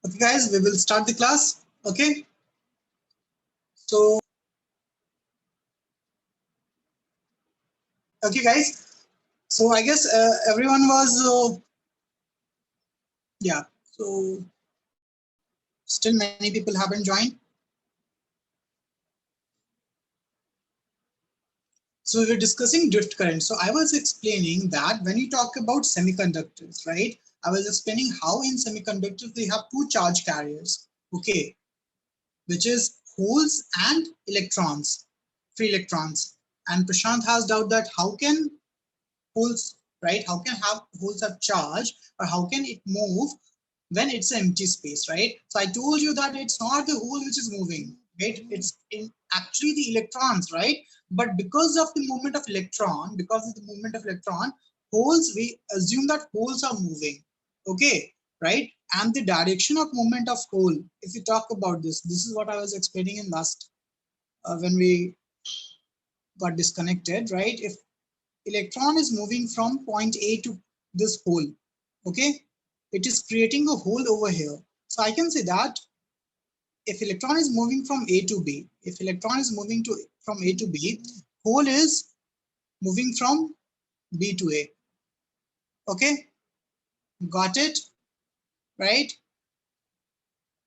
Okay, guys, we will start the class. Okay, so okay, guys. So I guess everyone was yeah. So still many people haven't joined. So we were discussing drift current. So I was explaining that when you talk about semiconductors, right? I was explaining how in semiconductors they have two charge carriers. Okay, which is holes and electrons, free electrons. And Prashant has doubt that how can holes, right? How can have holes have charge, or how can it move when it's an empty space, right? So I told you that it's not the hole which is moving, right? It's in actually the electrons, right? But because of the movement of electron, holes, we assume that holes are moving, okay, right? And the direction of movement of hole, if you talk about this is what I was explaining in last when we got disconnected, right? If electron is moving from point A to this hole, okay, it is creating a hole over here. So I can say that if electron is moving from A to B, if electron is moving from A to B, hole is moving from B to A. Okay, got it, right?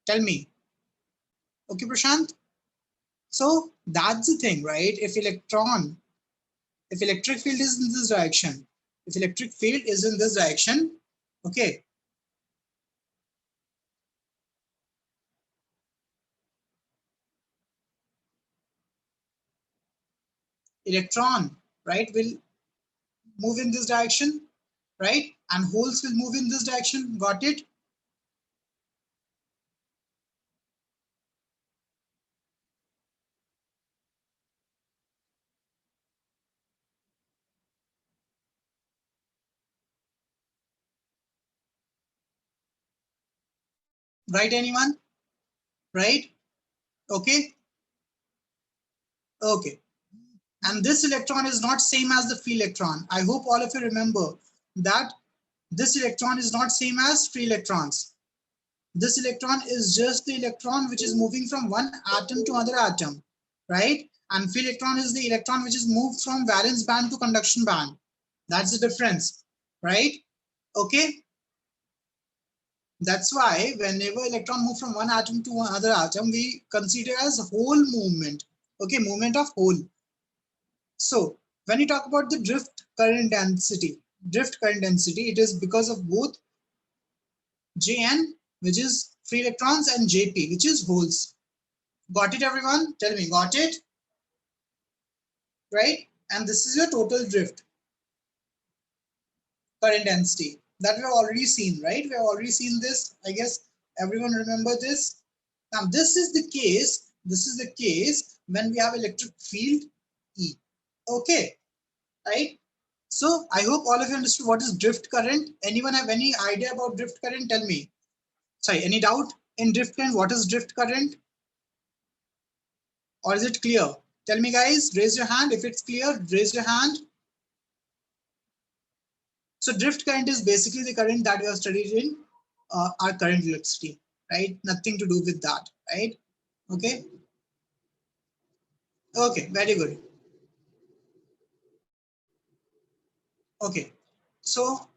Tell me. Okay, Prashant. So that's the thing, right? If electric field is in this direction, if electric field is in this direction, okay, electron, right, will move in this direction, right? And holes will move in this direction. Got it? Right, anyone? Right? Okay. Okay. And this electron is not same as the free electron. I hope all of you remember that this electron is not same as free electrons. This electron is just the electron which is moving from one atom to another atom, right? And free electron is the electron which is moved from valence band to conduction band. That's the difference, right? Okay. That's why whenever electron move from one atom to another atom, we consider as whole movement. Okay, movement of whole. So when you talk about the drift current density, it is because of both Jn, which is free electrons, and Jp, which is holes. Got it, everyone? Tell me, got it? Right? And this is your total drift current density that we have already seen, right? We have already seen this. I guess everyone remember this. Now this is the case. This is the case when we have electric field E. Okay, right? So I hope all of you understood what is drift current. Anyone have any idea about drift current? Tell me. Sorry, any doubt in drift current? What is drift current? Or is it clear? Tell me, guys. Raise your hand if it's clear. Raise your hand. So drift current is basically the current that we have studied in our current electricity, right? Nothing to do with that, right? Okay. Okay, very good. Okay, so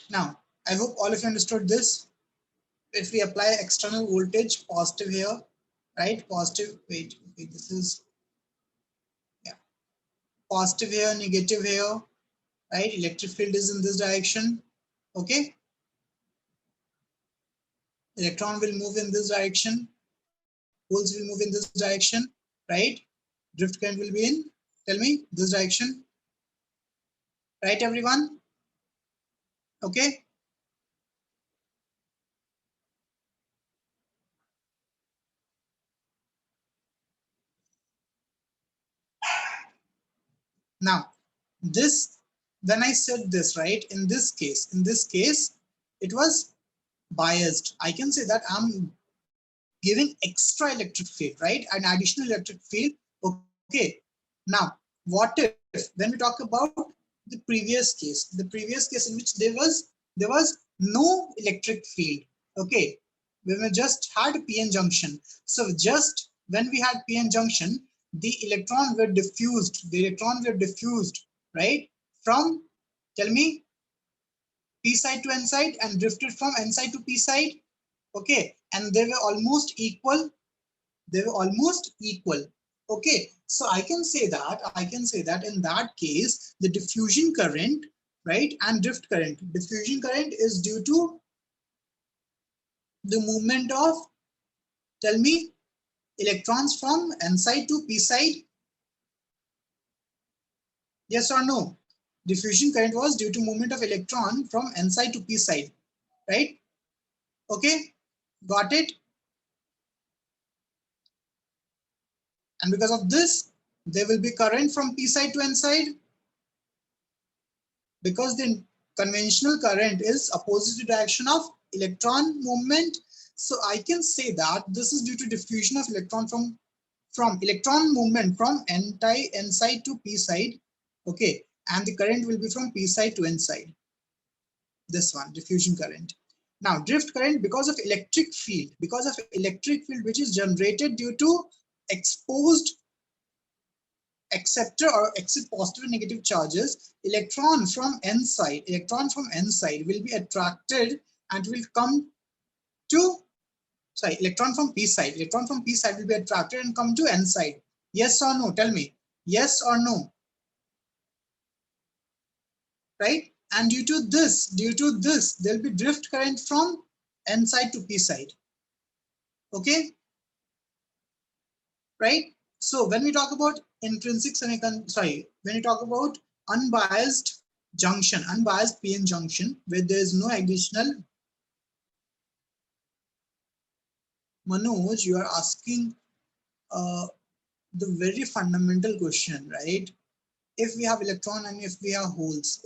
now I hope all of you understood this. If we apply external voltage, positive here, right? Positive, wait, this is, yeah, positive here, negative here, right? Electric field is in this direction, okay? Electron will move in this direction, holes will move in this direction, right? Drift current will be in, tell me, this direction, right, everyone? Okay. Now, this, when I said this, right, in this case, it was biased. I can say that I'm giving extra electric field, right? An additional electric field. Okay. Now, what if when we talk about the previous case in which there was no electric field, okay? when we just had p-n junction. So just when we had p-n junction, the electrons were diffused. The electrons were diffused, right? From, tell me, p side to n side and drifted from n side to p side. Okay, and they were almost equal. They were almost equal. Okay, so I can say that in that case, the diffusion current, right, and drift current. Diffusion current is due to the movement of, tell me, electrons from n side to p side. Yes or no? Diffusion current was due to movement of electron from n side to p side, right? Okay, got it? And because of this, there will be current from p side to n side, because the conventional current is opposite direction of electron movement. So I can say that this is due to diffusion of electron from electron movement from n side to p side. Okay, and the current will be from p side to n side. This one, diffusion current. Now drift current, because of electric field, which is generated due to exposed acceptor or accept positive and negative charges, electron from n side will be attracted and will come to, sorry, electron from p side will be attracted and come to n side. Yes or no? Tell me. Yes or no? Right? And due to this, there'll be drift current from n side to p side. Okay? Right? So when we talk about intrinsic semiconductor, sorry, when we talk about unbiased junction, unbiased PN junction, where there is no additional, Manoj, you are asking the very fundamental question, right? If we have electron and if we have holes,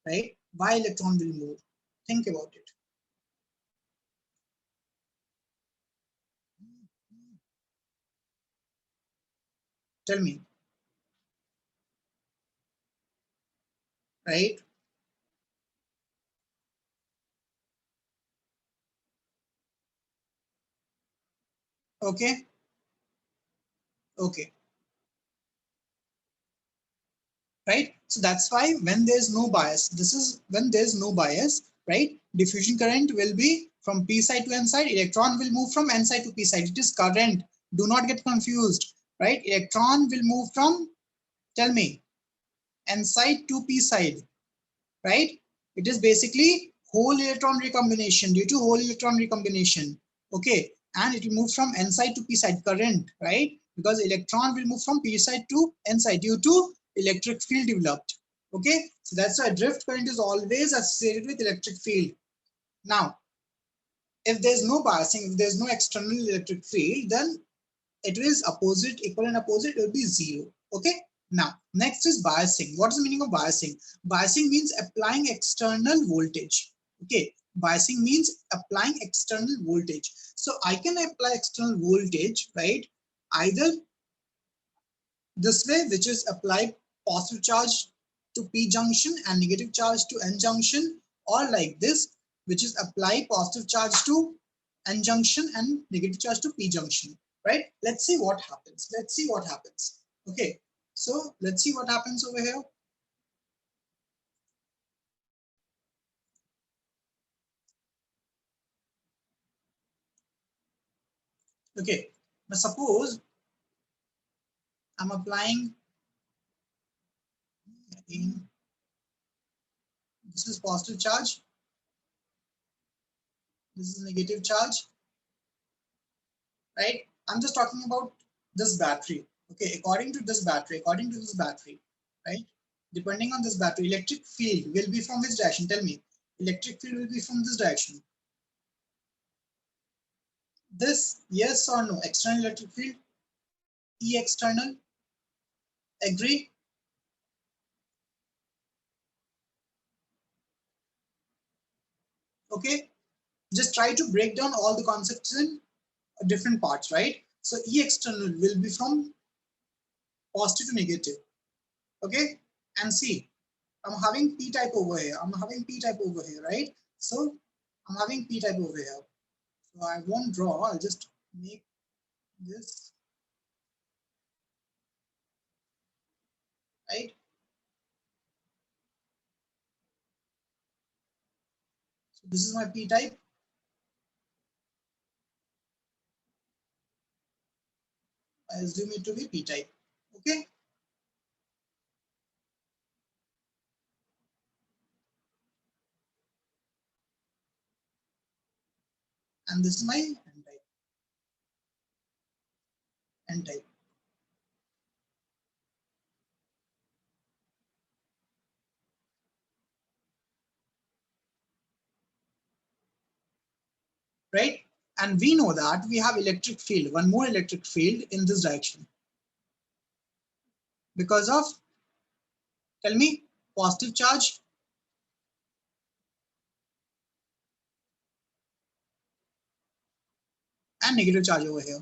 right? Why electron will move? Think about it. Tell me, right? Okay, okay. Right? So that's why when there's no bias, this is when there's no bias, right? Diffusion current will be from p side to n side, electron will move from n side to p side. It is current. Do not get confused, right? Electron will move from, tell me, n side to p side, right? It is basically hole electron recombination, due to hole electron recombination. Okay, and it will move from n side to p side, current, right? Because electron will move from p side to n side due to electric field developed. Okay, so that's why drift current is always associated with electric field. Now, if there's no biasing, if there's no external electric field, then it is opposite, equal and opposite, it will be zero. Okay, now next is biasing. What is the meaning of biasing? Biasing means applying external voltage. Okay, biasing means applying external voltage. So I can apply external voltage, right? Either this way, which is apply positive charge to p junction and negative charge to n junction, or like this, which is apply positive charge to n junction and negative charge to p junction, right? Let's see what happens. Okay, so let's see what happens over here. Okay, now suppose I'm applying, in, this is positive charge, this is negative charge, right? I'm just talking about this battery. Okay, according to this battery, right? Depending on this battery, electric field will be from which direction? Tell me. Electric field will be from this direction. This, yes or no? External electric field, E external. Agree? Okay. Just try to break down all the concepts in different parts, right? So E external will be from positive to negative. Okay. And see, I'm having p type over here. Right? So I'm having p type over here. So I won't draw, I'll just make this, right? So this is my p type. I assume it to be p type. Okay. And this is my n type. Right? And we know that we have electric field, one more electric field in this direction. Because of, tell me, positive charge and negative charge over here.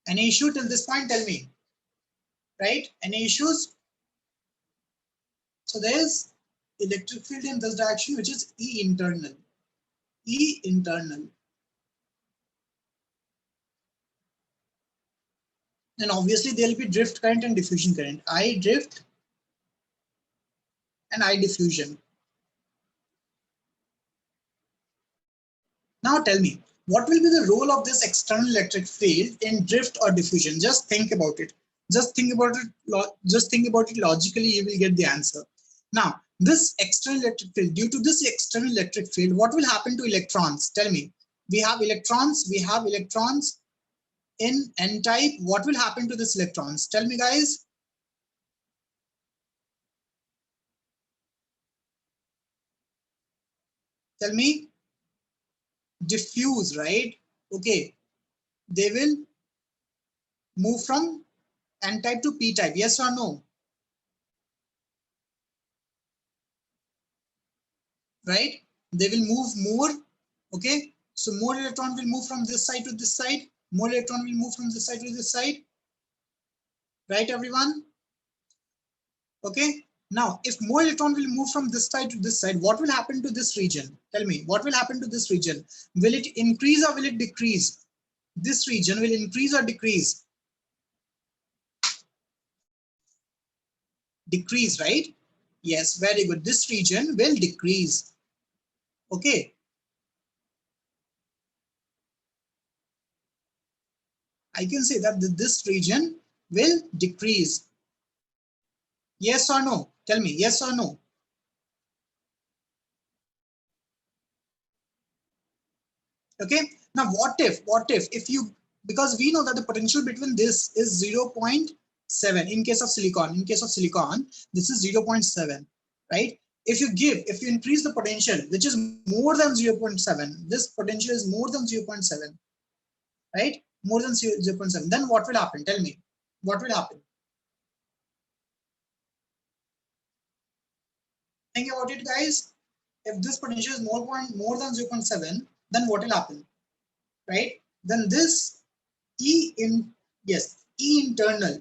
Any issue till this point? Tell me. Right? Any issues? So there is electric field in this direction, which is E internal. E internal. And obviously there will be drift current and diffusion current. I drift and I diffusion. Now tell me, what will be the role of this external electric field in drift or diffusion? Just think about it. Just think about it. Just think about it logically. You will get the answer. Now, this external electric field, due to this external electric field, what will happen to electrons? Tell me. We have electrons. We have electrons in N type. What will happen to this electrons? Tell me, guys. Tell me. Diffuse, right? Okay. They will move from N type to P type. Yes or no? Right? They will move more. Okay. So more electron will move from this side to this side. More electron will move from this side to this side. Right, everyone? Okay. Now, if more electron will move from this side to this side, what will happen to this region? Tell me, what will happen to this region? Will it increase or will it decrease? This region will increase or decrease? Decrease, right? Yes, very good. This region will decrease. Okay. I can say that this region will decrease. Yes or no? Tell me, yes or no? Okay. Now, if you, because we know that the potential between this is 0.7 in case of silicon. In case of silicon, this is 0.7, right? If you increase the potential, which is more than 0.7, this potential is more than 0.7, right? More than 0.7, then what will happen? Tell me, what will happen? Think about it, guys. If this potential is more than 0.7, then what will happen? Right? Then this E in, yes, E internal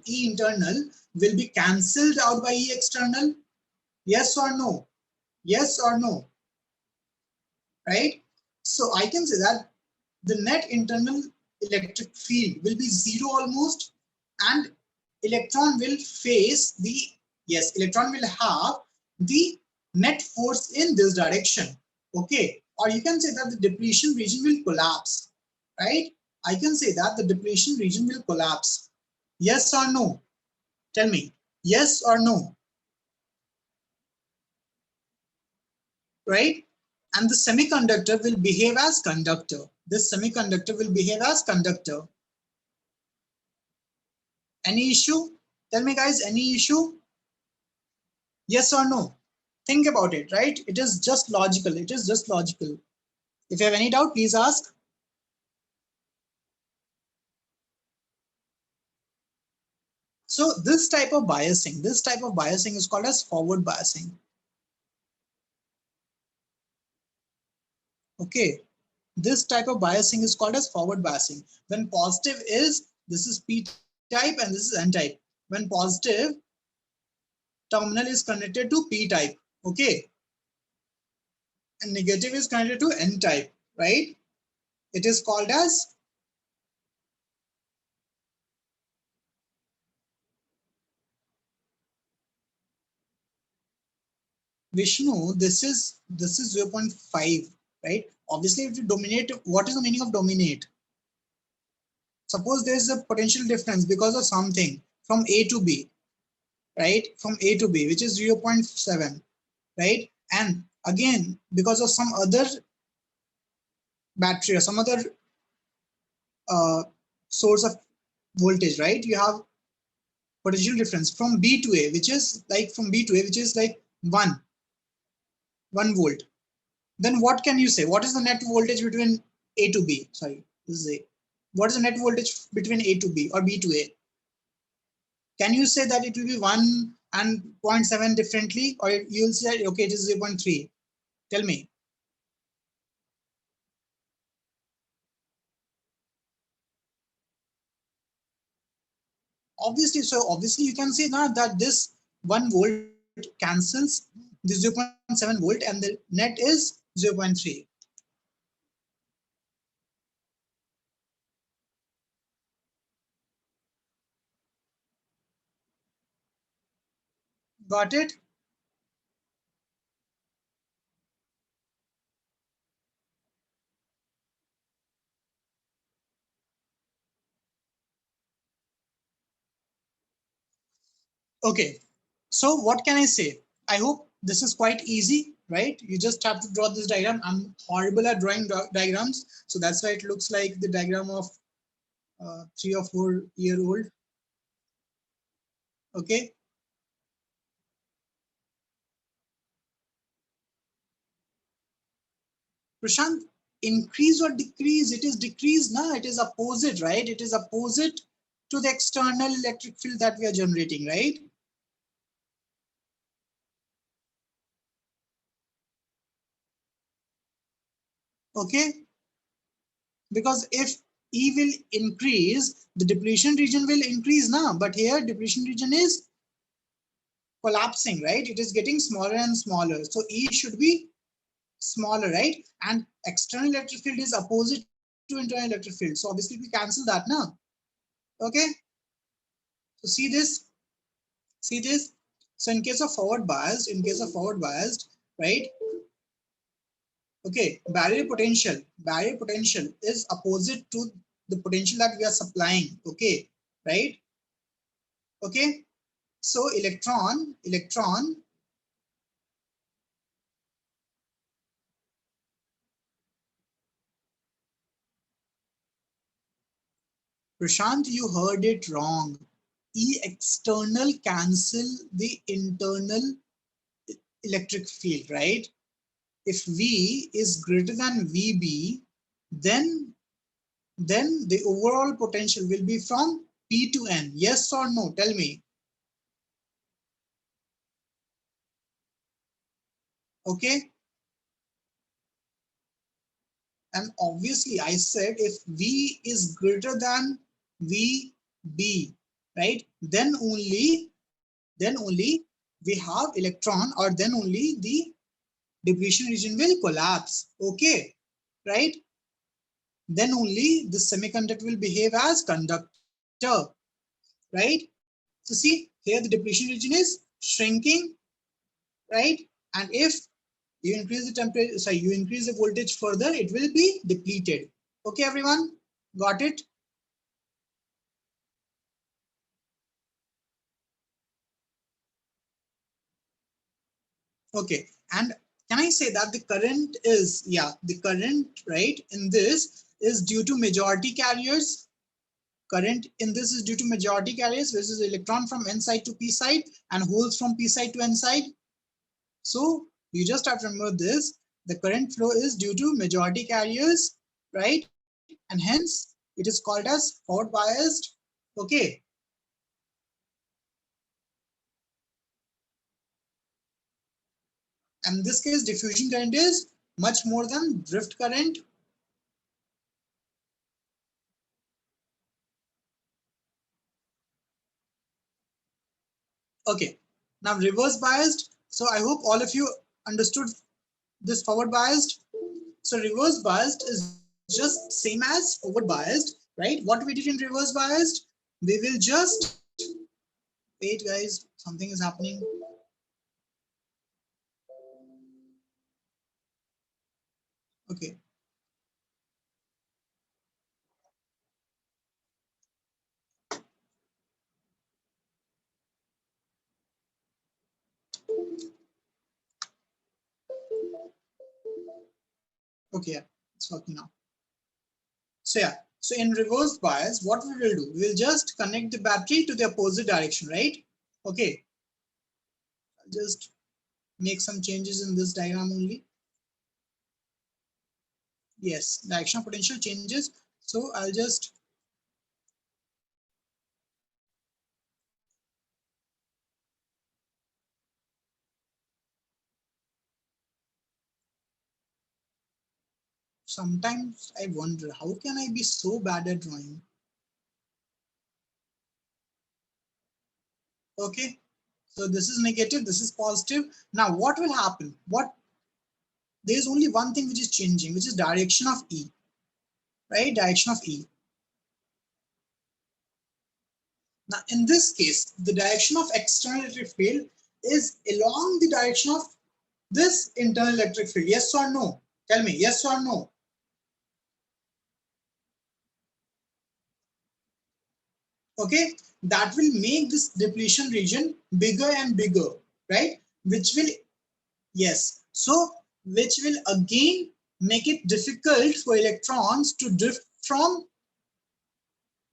will be cancelled out by E external. Yes or no? Yes or no? Right? So I can say that the net internal electric field will be zero almost, and electron will face the, yes, electron will have the net force in this direction. Okay. Or you can say that the depletion region will collapse, right? I can say that the depletion region will collapse. Yes or no? Tell me, yes or no? Right? And the semiconductor will behave as conductor. This semiconductor will behave as conductor. Any issue? Tell me, guys, any issue? Yes or no? Think about it, right? It is just logical. It is just logical. If you have any doubt, please ask. So this type of biasing is called as forward biasing. Okay. This type of biasing is called as forward biasing. When positive is, this is P type and this is N type. When positive, terminal is connected to p type, okay, and negative is connected to n type, right? It is called as Vishnu. This is 0.5, right? Obviously, if you dominate, what is the meaning of dominate? Suppose there is a potential difference because of something from A to B, right? From A to B, which is 0.7, right? And again, because of some other battery or some other uh, source of voltage, right? You have potential difference from B to A, which is like from B to A, which is like 1 volt. Then what can you say? What is the net voltage between A to B? Sorry, this is A. What is the net voltage between A to B or B to A? Can you say that it will be 1 and 0.7 differently, or you'll say, okay, it is 0.3? Tell me. Obviously, so obviously you can say now that this 1 volt cancels the 0.7 volt and the net is 0.3. Got it? Okay. So what can I say? I hope this is quite easy, right? You just have to draw this diagram. I'm horrible at drawing diagrams, so that's why it looks like the diagram of 3 or 4 year old. Okay. Prashant, increase or decrease? It is decrease, now it is opposite, right? It is opposite to the external electric field that we are generating, right? Okay, because if E will increase, the depletion region will increase now, but here depletion region is collapsing, right? It is getting smaller and smaller. So E should be smaller, right? And external electric field is opposite to internal electric field. So obviously we cancel that now. Okay. So see this. So in case of forward biased, right? Okay, barrier potential is opposite to the potential that we are supplying. Okay, right? Okay. So electron, Prashant, you heard it wrong. E external cancel the internal electric field, right? If V is greater than VB, then the overall potential will be from P to N. Yes or no? Tell me. Okay. And obviously, I said if V is greater than VB, right? Then only we have electron, or then only the depletion region will collapse. Okay, right? Then only the semiconductor will behave as conductor, right? So see here the depletion region is shrinking, right? And if you increase the temperature, sorry, you increase the voltage further, it will be depleted. Okay, everyone, got it? Okay, and can I say that the current is, yeah, the current, right, in this is due to majority carriers. Current in this is due to majority carriers, which is electron from n side to p side and holes from p side to n side. So you just have to remember this. The current flow is due to majority carriers, right? And hence it is called as forward biased. Okay. And in this case, diffusion current is much more than drift current. Okay. Now reverse biased. So I hope all of you understood this forward biased. So reverse biased is just same as forward biased, right? What we did in reverse biased, we will just wait, guys. Something is happening. Okay. Okay, yeah, it's working now. So yeah, so in reverse bias, what we will do, we will just connect the battery to the opposite direction, right? Okay, I'll just make some changes in this diagram only. Yes, direction of potential changes. So I'll just sometimes I wonder how can I be so bad at drawing? Okay, so this is negative, this is positive. Now what will happen? What There's only one thing which is changing, which is direction of E, right? Direction of E. Now in this case, the direction of external electric field is along the direction of this internal electric field. Yes or no? Tell me, yes or no? Okay, that will make this depletion region bigger and bigger, right? Which will, yes, so which will again make it difficult for electrons to drift from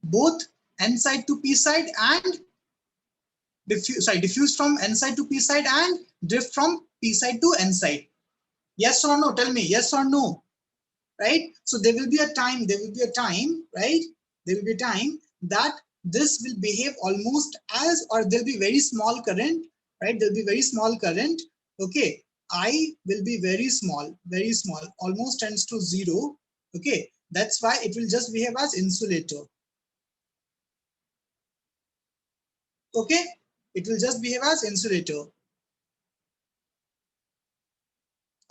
both n side to p side and diffuse from n side to p side and drift from p side to n side. Yes or no? Tell me, yes or no? Right? So there will be a time, right? There will be a time that this will behave almost as, or there'll be very small current, right? There'll be very small current. Okay, I will be very small, almost tends to zero. Okay, that's why it will just behave as insulator. Okay, it will just behave as insulator.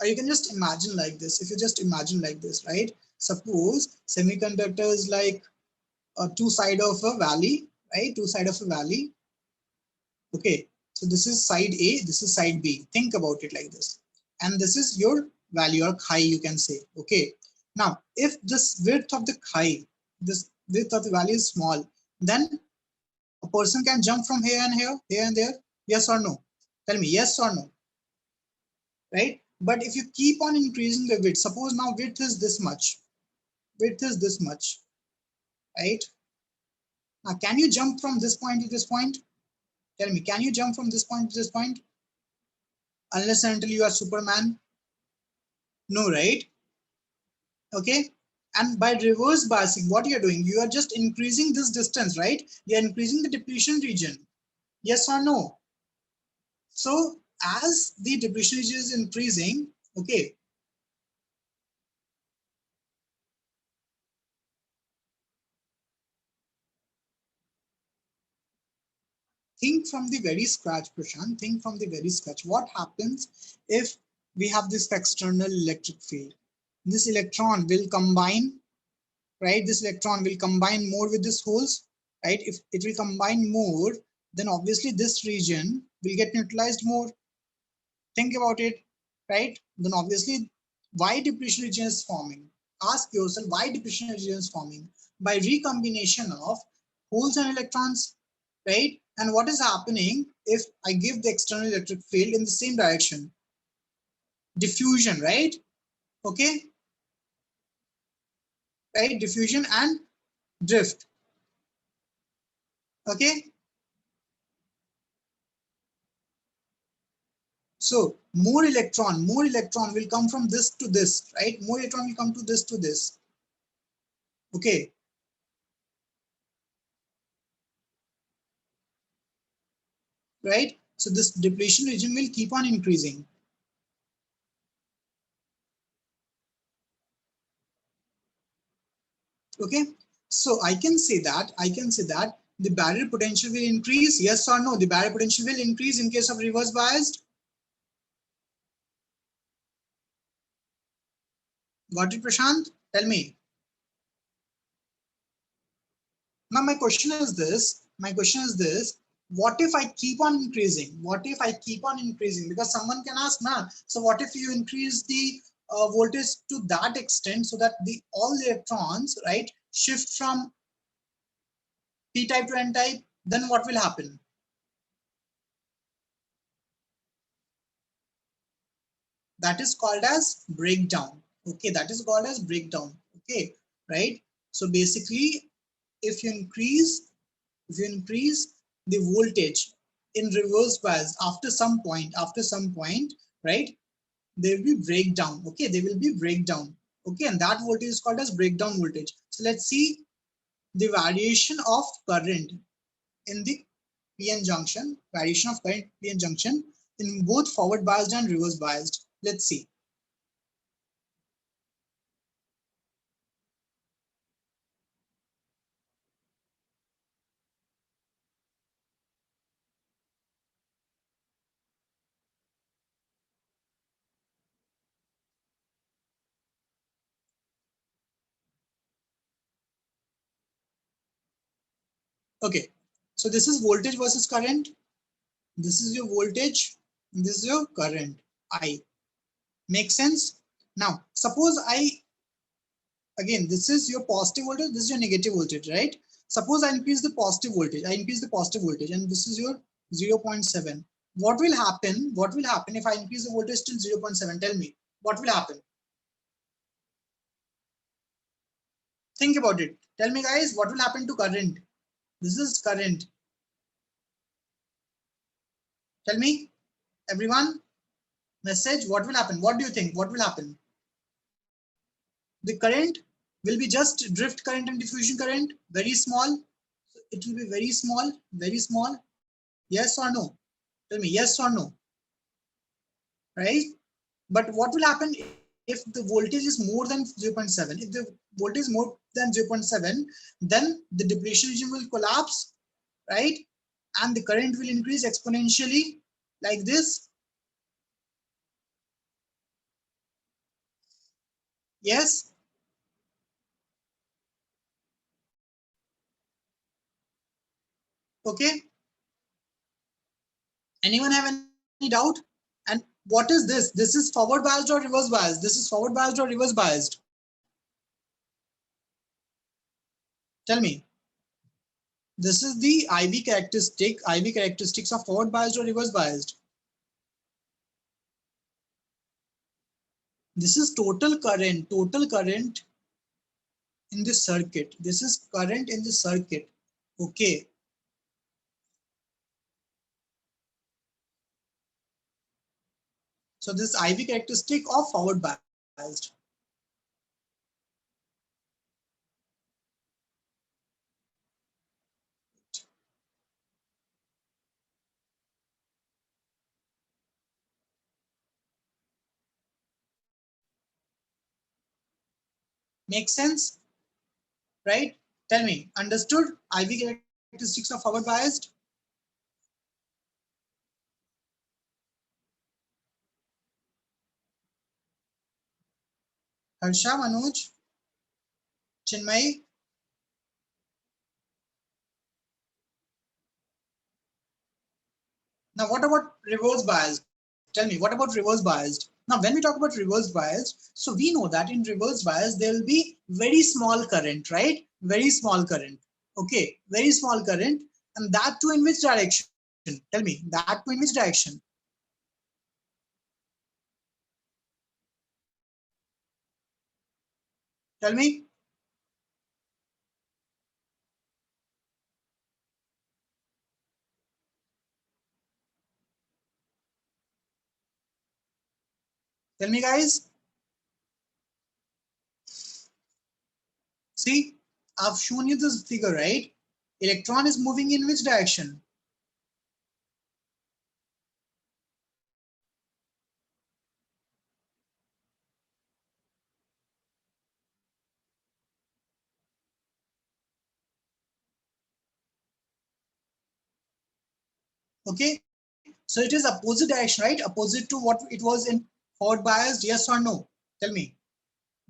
Or you can just imagine like this. If you just imagine like this, right? Suppose semiconductor is like two side of a valley, right? Two side of a valley. Okay, so this is side A, this is side B. Think about it like this. And this is your valley or chi, you can say. Okay, now if this width of the chi, this width of the valley is small, then a person can jump from here and here, here and there. Yes or no? Tell me, yes or no? Right? But if you keep on increasing the width, suppose now width is this much, right? Now, can you jump from this point to this point? Tell me, can you jump from this point to this point? Unless and until you are Superman? No, right? Okay. And by reverse biasing, what you're doing, you are just increasing this distance, right? You're increasing the depletion region. Yes or no? So as the depletion region is increasing, okay, think from the very scratch, Prashant, think from the very scratch. What happens if we have this external electric field? This electron will combine, right? This electron will combine more with these holes, right? If it will combine more, then obviously this region will get neutralized more. Think about it, right? Then obviously, why depletion region is forming? Ask yourself why depletion region is forming by recombination of holes and electrons, right? And what is happening if I give the external electric field in the same direction? Diffusion, right? Okay, right? Diffusion and drift. Okay, so more electron will come from this to this, right? More electron will come to this to this. Okay, right? So this depletion region will keep on increasing. Okay, so I can say that the barrier potential will increase? Yes or no? The barrier potential will increase in case of reverse biased. Got it, Prashant? Tell me. Now my question is this. What if I keep on increasing? What if I keep on increasing? Because someone can ask, nah, so what if you increase the voltage to that extent so that all the electrons, right, shift from P type to N type? Then what will happen? That is called as breakdown. Okay, that is called as breakdown. Okay, right? So basically, if you increase the voltage in reverse bias after some point, right, there will be breakdown. Okay, there will be breakdown. Okay, and that voltage is called as breakdown voltage. So let's see the variation of current in the PN junction, variation of current PN junction in both forward biased and reverse biased. Let's see. Okay, so this is voltage versus current. This is your voltage, this is your current, I. Makes sense? Now, suppose again, this is your positive voltage, this is your negative voltage, right? Suppose I increase the positive voltage, and this is your 0.7. What will happen? What will happen if I increase the voltage till 0.7? Tell me, what will happen? Think about it. Tell me, guys, what will happen to current? This is current. Tell me, everyone, message, what will happen? What do you think? What will happen? The current will be just drift current and diffusion current, very small. It will be very small, very small. Yes or no? Tell me, yes or no? Right? But what will happen if the voltage is more than 0.7? If the voltage is more than 0.7, then the depletion region will collapse, right? And the current will increase exponentially like this. Yes? Okay? Anyone have any doubt? And what is this? This is forward biased or reverse biased? This is forward biased or reverse biased? Tell me. This is the IV characteristics of forward biased or reverse biased. This is total current in the circuit. This is current in the circuit. Okay. So this IV characteristic of forward biased. Makes sense? Right? Tell me, understood? IV characteristics of forward biased? Harsha, Manoj, Chinmay? Now, what about reverse biased? Tell me, what about reverse biased? Now, when we talk about reverse biased, so we know that in reverse bias, there will be very small current, right? Very small current. Okay, very small current. And that too in which direction? Tell me, that too in which direction? Tell me. Tell me, guys. See, I've shown you this figure, right? Electron is moving in which direction? Okay, so it is opposite direction, right? Opposite to what it was in forward biased, yes or no? Tell me.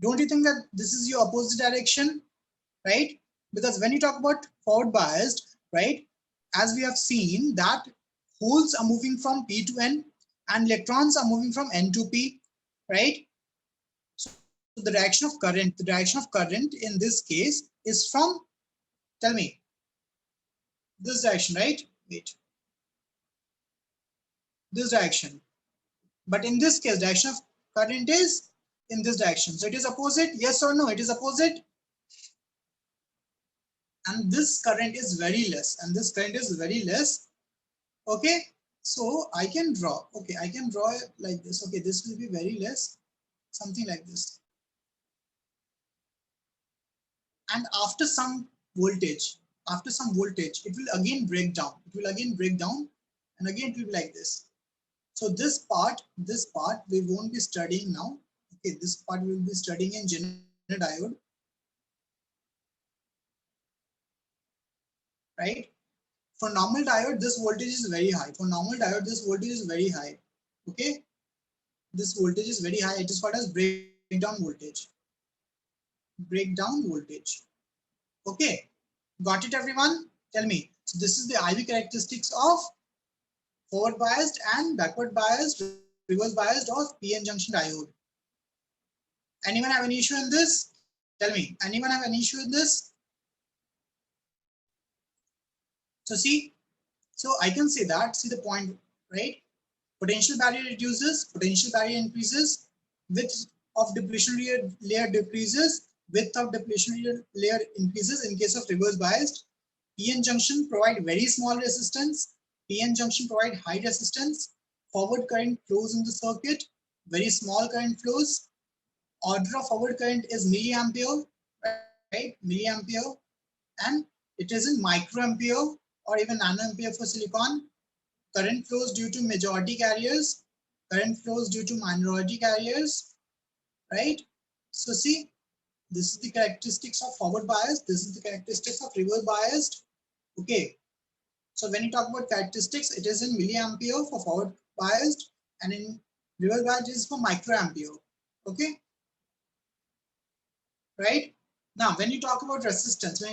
Don't you think that this is your opposite direction, right? Because when you talk about forward biased, right, as we have seen that holes are moving from P to N and electrons are moving from N to P, right? So the direction of current in this case is from, tell me, this direction, right? Wait, this direction. But in this case, direction of current is in this direction. So it is opposite, yes or no? It is opposite. And this current is very less, and this current is very less. Okay, so I can draw, okay, I can draw it like this. Okay, this will be very less, something like this. And after some voltage, it will again break down. It will again break down, and again it will be like this. So this part we won't be studying now. Okay, this part we will be studying in Zener diode, right? For normal diode, this voltage is very high. For normal diode, this voltage is very high. Okay, this voltage is very high. It is called as breakdown voltage. Breakdown voltage. Okay, got it, everyone? Tell me. So this is the IV characteristics of forward biased and backward biased, reverse biased of PN junction diode. Anyone have any issue in this? Tell me. Anyone have any issue in this? So see, so I can say that. See the point, right? Potential barrier reduces, potential barrier increases, width of depletion layer decreases, width of depletion layer increases in case of reverse biased. PN junction provide very small resistance, PN junction provide high resistance, forward current flows in the circuit, very small current flows, order of forward current is milliampere, right? Milliampere, and it is in microampere or even nanoampere for silicon. Current flows due to majority carriers, current flows due to minority carriers, right? So see, this is the characteristics of forward bias, this is the characteristics of reverse biased. Okay, so when you talk about characteristics, it is in milliampere for forward biased and in reverse biased is for microampere. Okay, right? Now, when you talk about resistance,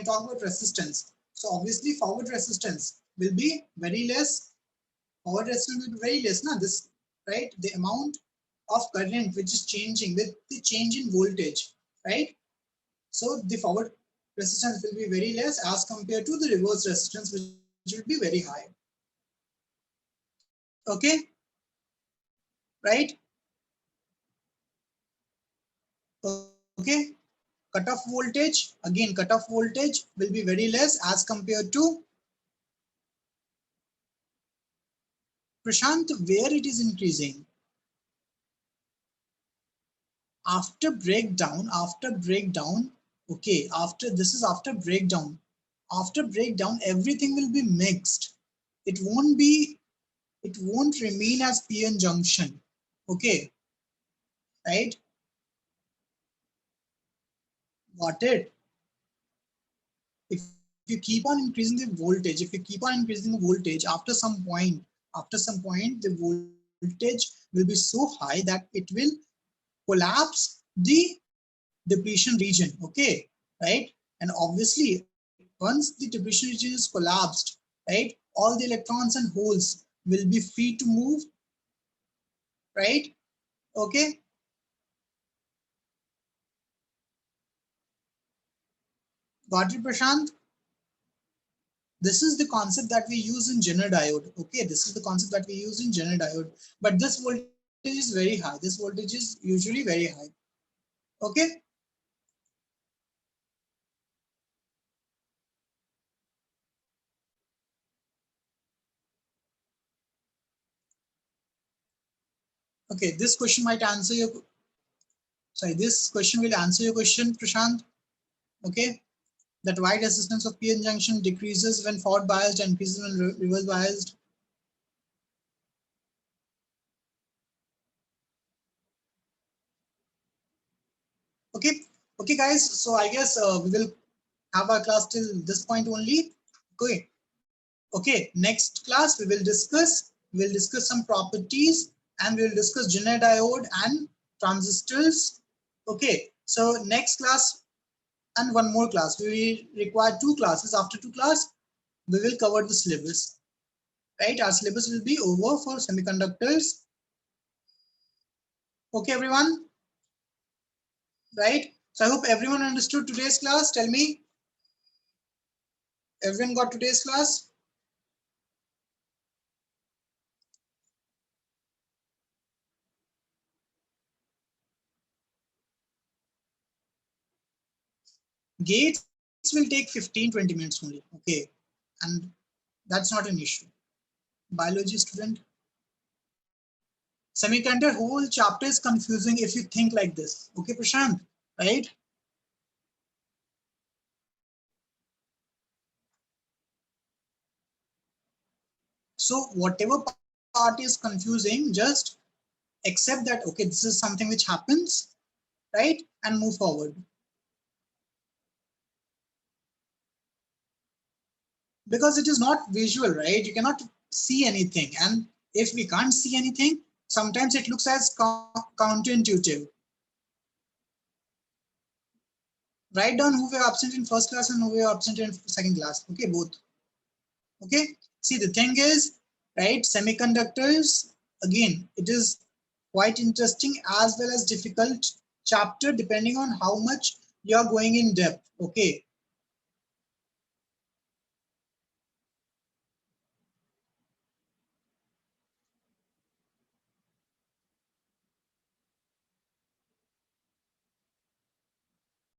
so obviously forward resistance will be very less. Forward resistance will be very less. Now, this, right? The amount of current which is changing with the change in voltage, right? So the forward resistance will be very less as compared to the reverse resistance, which will be very high. Okay, right? Okay, cutoff voltage, again, cutoff voltage will be very less as compared to Prashant, where it is increasing. After breakdown, okay, after this is after breakdown. After breakdown, everything will be mixed. It won't be, it won't remain as PN junction. Okay, right? Got it? If you keep on increasing the voltage, if you keep on increasing the voltage, after some point, the voltage will be so high that it will collapse the depletion region. Okay, right? And obviously, once the depletion region is collapsed, right, all the electrons and holes will be free to move, right? Okay, got it, Prashant? This is the concept that we use in Zener diode. Okay, this is the concept that we use in Zener diode. But this voltage is very high. This voltage is usually very high. Okay. Okay, this question might answer your, sorry, this question will answer your question, Prashant. Okay, that why resistance of PN junction decreases when forward biased and increases when reverse biased. Okay, okay, guys. So I guess we will have our class till this point only. Okay. Okay, next class we'll discuss some properties, and we'll discuss Zener diode and transistors. Okay, so next class and one more class. We require 2 classes. After 2 class, we will cover the syllabus. Right, our syllabus will be over for semiconductors. Okay, everyone. Right. So I hope everyone understood today's class. Tell me, everyone got today's class? Gates will take 15-20 minutes only. Okay, and that's not an issue. Biology student. Semiconductor whole chapter is confusing if you think like this. Okay, Prashant, right? So whatever part is confusing, just accept that, okay, this is something which happens, right? And move forward. Because it is not visual, right? You cannot see anything. And if we can't see anything, sometimes it looks as counterintuitive. Write down who were absent in first class and who were absent in second class. Okay, both. Okay, see, the thing is, right, semiconductors, again, it is quite interesting as well as difficult chapter depending on how much you are going in depth. Okay,